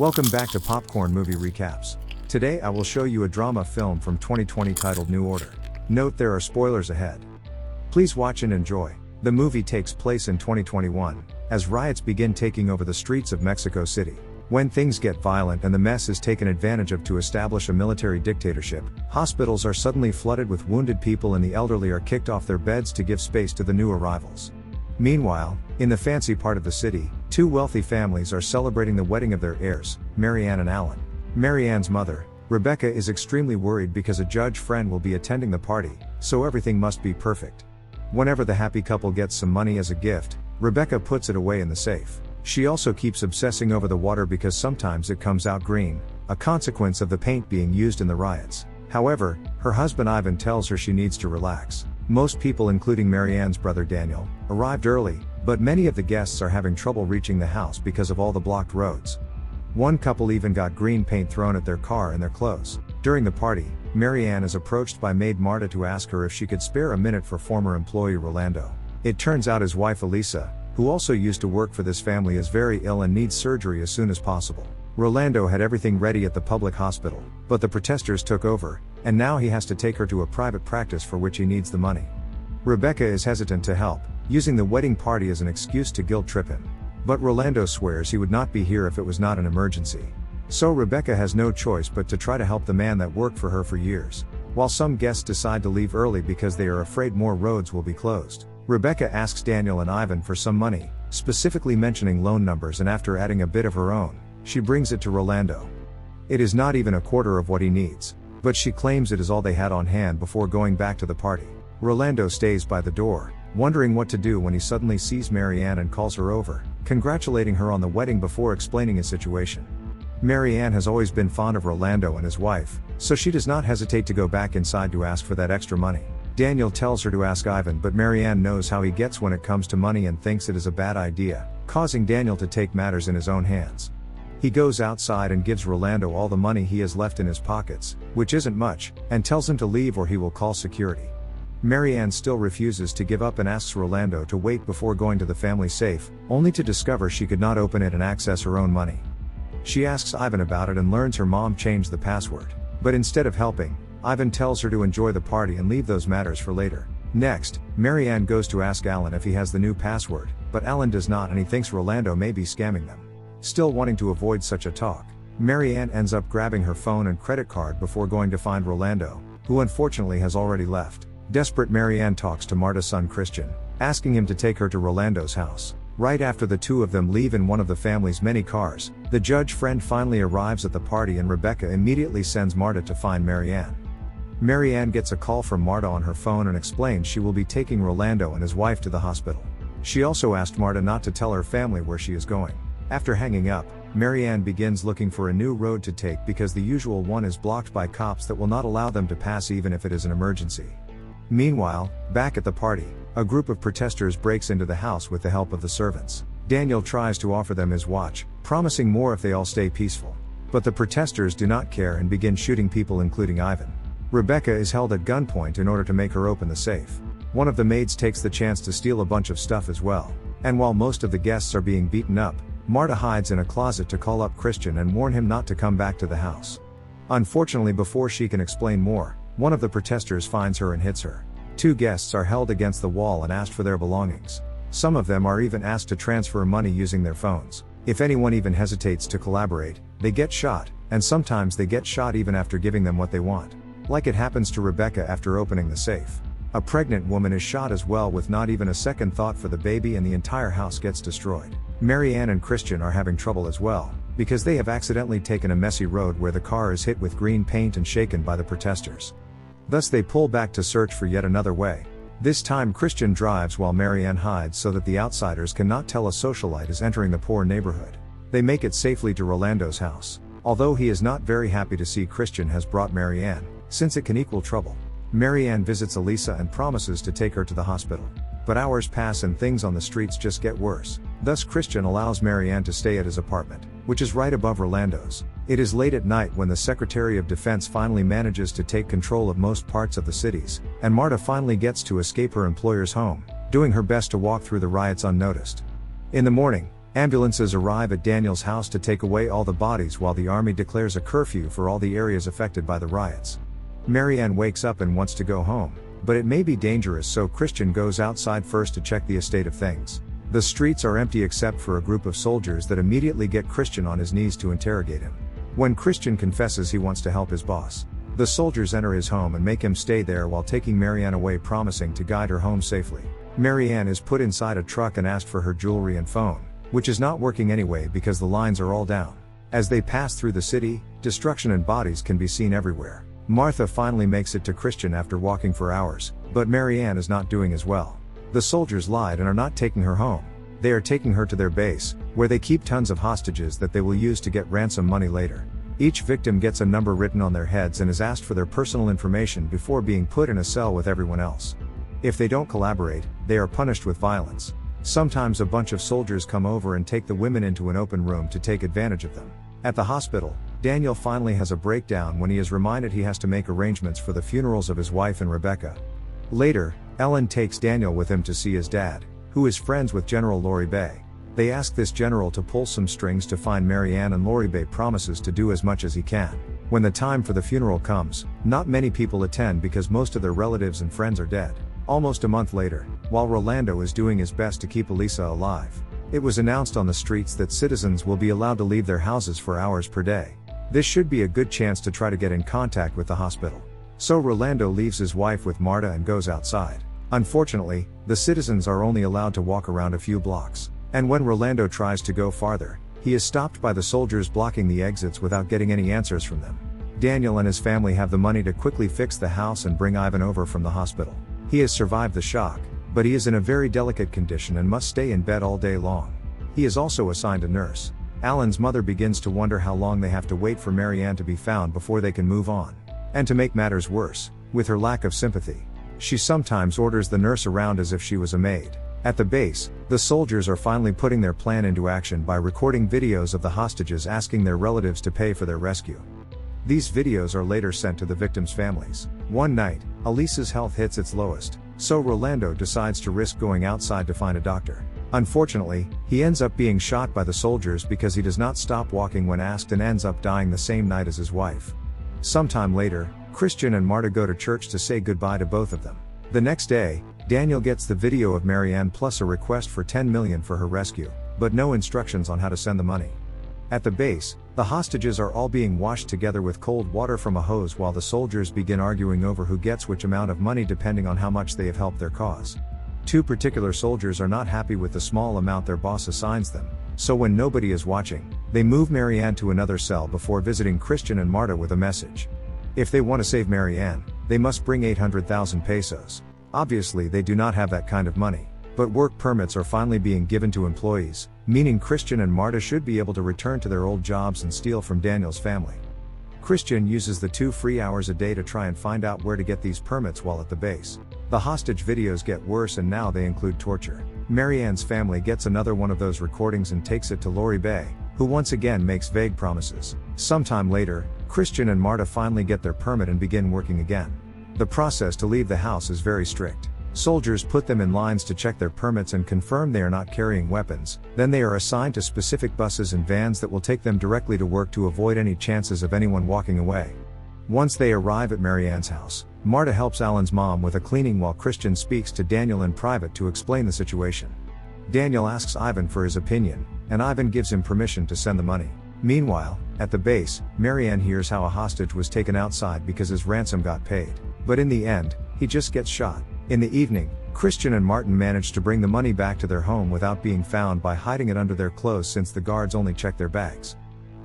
Welcome back to Popcorn Movie Recaps. Today I will show you a drama film from 2020 titled New Order. Note there are spoilers ahead. Please watch and enjoy. The movie takes place in 2021, as riots begin taking over the streets of Mexico City. When things get violent and the mess is taken advantage of to establish a military dictatorship, hospitals are suddenly flooded with wounded people and the elderly are kicked off their beds to give space to the new arrivals. Meanwhile, in the fancy part of the city, two wealthy families are celebrating the wedding of their heirs, Marianne and Alan. Marianne's mother, Rebecca, is extremely worried because a judge friend will be attending the party, so everything must be perfect. Whenever the happy couple gets some money as a gift, Rebecca puts it away in the safe. She also keeps obsessing over the water because sometimes it comes out green, a consequence of the paint being used in the riots. However, her husband Ivan tells her she needs to relax. Most people, including Marianne's brother Daniel, arrived early, but many of the guests are having trouble reaching the house because of all the blocked roads. One couple even got green paint thrown at their car and their clothes. During the party, Marianne is approached by maid Marta to ask her if she could spare a minute for former employee Rolando. It turns out his wife Elisa, who also used to work for this family, is very ill and needs surgery as soon as possible. Rolando had everything ready at the public hospital, but the protesters took over, and now he has to take her to a private practice for which he needs the money. Rebecca is hesitant to help, using the wedding party as an excuse to guilt trip him. But Rolando swears he would not be here if it was not an emergency. So Rebecca has no choice but to try to help the man that worked for her for years. While some guests decide to leave early because they are afraid more roads will be closed, Rebecca asks Daniel and Ivan for some money, specifically mentioning loan numbers, and after adding a bit of her own, she brings it to Rolando. It is not even a quarter of what he needs, but she claims it is all they had on hand before going back to the party. Rolando stays by the door, wondering what to do when he suddenly sees Marianne and calls her over, congratulating her on the wedding before explaining his situation. Marianne has always been fond of Rolando and his wife, so she does not hesitate to go back inside to ask for that extra money. Daniel tells her to ask Ivan, but Marianne knows how he gets when it comes to money and thinks it is a bad idea, causing Daniel to take matters in his own hands. He goes outside and gives Rolando all the money he has left in his pockets, which isn't much, and tells him to leave or he will call security. Marianne still refuses to give up and asks Rolando to wait before going to the family safe, only to discover she could not open it and access her own money. She asks Ivan about it and learns her mom changed the password. But instead of helping, Ivan tells her to enjoy the party and leave those matters for later. Next, Marianne goes to ask Alan if he has the new password, but Alan does not and he thinks Rolando may be scamming them. Still wanting to avoid such a talk, Marianne ends up grabbing her phone and credit card before going to find Rolando, who unfortunately has already left. Desperate, Marianne talks to Marta's son Christian, asking him to take her to Rolando's house. Right after the two of them leave in one of the family's many cars, the judge friend finally arrives at the party and Rebecca immediately sends Marta to find Marianne. Marianne gets a call from Marta on her phone and explains she will be taking Rolando and his wife to the hospital. She also asked Marta not to tell her family where she is going. After hanging up, Marianne begins looking for a new road to take because the usual one is blocked by cops that will not allow them to pass even if it is an emergency. Meanwhile, back at the party, a group of protesters breaks into the house with the help of the servants. Daniel tries to offer them his watch, promising more if they all stay peaceful. But the protesters do not care and begin shooting people, including Ivan. Rebecca is held at gunpoint in order to make her open the safe. One of the maids takes the chance to steal a bunch of stuff as well. And while most of the guests are being beaten up, Marta hides in a closet to call up Christian and warn him not to come back to the house. Unfortunately, before she can explain more, one of the protesters finds her and hits her. Two guests are held against the wall and asked for their belongings. Some of them are even asked to transfer money using their phones. If anyone even hesitates to collaborate, they get shot, and sometimes they get shot even after giving them what they want. Like it happens to Rebecca after opening the safe. A pregnant woman is shot as well with not even a second thought for the baby, and the entire house gets destroyed. Marianne and Christian are having trouble as well, because they have accidentally taken a messy road where the car is hit with green paint and shaken by the protesters. Thus they pull back to search for yet another way. This time Christian drives while Marianne hides so that the outsiders cannot tell a socialite is entering the poor neighborhood. They make it safely to Rolando's house, although he is not very happy to see Christian has brought Marianne, since it can equal trouble. Marianne visits Elisa and promises to take her to the hospital. But hours pass and things on the streets just get worse. Thus Christian allows Marianne to stay at his apartment, which is right above Rolando's. It is late at night when the Secretary of Defense finally manages to take control of most parts of the cities, and Marta finally gets to escape her employer's home, doing her best to walk through the riots unnoticed. In the morning, Ambulances arrive at Daniel's house to take away all the bodies while the army declares a curfew for all the areas affected by the riots. Marianne wakes up and wants to go home, but it may be dangerous, so Christian goes outside first to check the state of things. The streets are empty except for a group of soldiers that immediately get Christian on his knees to interrogate him. When Christian confesses he wants to help his boss, the soldiers enter his home and make him stay there while taking Marianne away, promising to guide her home safely. Marianne is put inside a truck and asked for her jewelry and phone, which is not working anyway because the lines are all down. As they pass through the city, destruction and bodies can be seen everywhere. Martha finally makes it to Christian after walking for hours, but Marianne is not doing as well. The soldiers lied and are not taking her home. They are taking her to their base, where they keep tons of hostages that they will use to get ransom money later. Each victim gets a number written on their heads and is asked for their personal information before being put in a cell with everyone else. If they don't collaborate, they are punished with violence. Sometimes a bunch of soldiers come over and take the women into an open room to take advantage of them. At the hospital, Daniel finally has a breakdown when he is reminded he has to make arrangements for the funerals of his wife and Rebecca. Later, Ellen takes Daniel with him to see his dad, who is friends with General Lori Bay. They ask this general to pull some strings to find Marianne, and Lori Bay promises to do as much as he can. When the time for the funeral comes, not many people attend because most of their relatives and friends are dead. Almost a month later, while Rolando is doing his best to keep Elisa alive, it was announced on the streets that citizens will be allowed to leave their houses for hours per day. This should be a good chance to try to get in contact with the hospital. So Rolando leaves his wife with Marta and goes outside. Unfortunately, the citizens are only allowed to walk around a few blocks. And when Rolando tries to go farther, he is stopped by the soldiers blocking the exits without getting any answers from them. Daniel and his family have the money to quickly fix the house and bring Ivan over from the hospital. He has survived the shock, but he is in a very delicate condition and must stay in bed all day long. He is also assigned a nurse. Alan's mother begins to wonder how long they have to wait for Marianne to be found before they can move on. And to make matters worse, with her lack of sympathy, she sometimes orders the nurse around as if she was a maid. At the base, the soldiers are finally putting their plan into action by recording videos of the hostages asking their relatives to pay for their rescue. These videos are later sent to the victims' families. One night, Elisa's health hits its lowest, so Rolando decides to risk going outside to find a doctor. Unfortunately, he ends up being shot by the soldiers because he does not stop walking when asked and ends up dying the same night as his wife. Sometime later, Christian and Marta go to church to say goodbye to both of them. The next day, Daniel gets the video of Marianne plus a request for $10 million for her rescue, but no instructions on how to send the money. At the base, the hostages are all being washed together with cold water from a hose while the soldiers begin arguing over who gets which amount of money depending on how much they have helped their cause. Two particular soldiers are not happy with the small amount their boss assigns them, so when nobody is watching, they move Marianne to another cell before visiting Christian and Marta with a message. If they want to save Marianne, they must bring 800,000 pesos. Obviously they do not have that kind of money, but work permits are finally being given to employees, meaning Christian and Marta should be able to return to their old jobs and steal from Daniel's family. Christian uses the 2 free hours a day to try and find out where to get these permits while at the base. The hostage videos get worse and now they include torture. Marianne's family gets another one of those recordings and takes it to Lori Bay, who once again makes vague promises. Sometime later, Christian and Marta finally get their permit and begin working again. The process to leave the house is very strict. Soldiers put them in lines to check their permits and confirm they are not carrying weapons, then they are assigned to specific buses and vans that will take them directly to work to avoid any chances of anyone walking away. Once they arrive at Marianne's house, Marta helps Alan's mom with a cleaning while Christian speaks to Daniel in private to explain the situation. Daniel asks Ivan for his opinion, and Ivan gives him permission to send the money. Meanwhile, at the base, Marianne hears how a hostage was taken outside because his ransom got paid. But in the end, he just gets shot. In the evening, Christian and Martin manage to bring the money back to their home without being found by hiding it under their clothes since the guards only check their bags.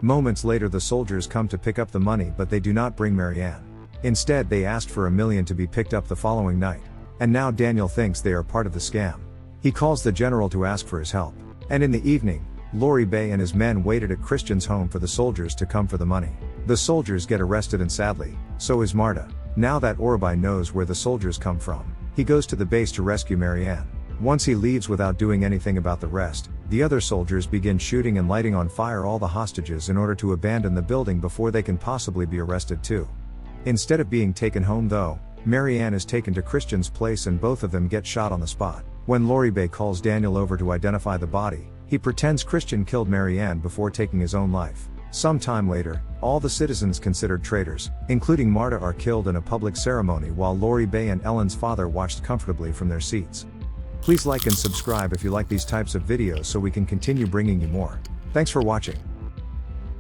Moments later the soldiers come to pick up the money but they do not bring Marianne. Instead they asked for $1 million to be picked up the following night. And now Daniel thinks they are part of the scam. He calls the general to ask for his help. And in the evening, Lori Bay and his men waited at Christian's home for the soldiers to come for the money. The soldiers get arrested and sadly, so is Marta. Now that Orbai knows where the soldiers come from, he goes to the base to rescue Marianne. Once he leaves without doing anything about the rest, the other soldiers begin shooting and lighting on fire all the hostages in order to abandon the building before they can possibly be arrested too. Instead of being taken home though, Marianne is taken to Christian's place and both of them get shot on the spot. When Lori Bay calls Daniel over to identify the body, He pretends Christian killed Marianne before taking his own life. Some time later, all the citizens considered traitors, including Marta, are killed in a public ceremony while Lori Bay and Ellen's father watched comfortably from their seats. Please like and subscribe if you like these types of videos so we can continue bringing you more. Thanks for watching.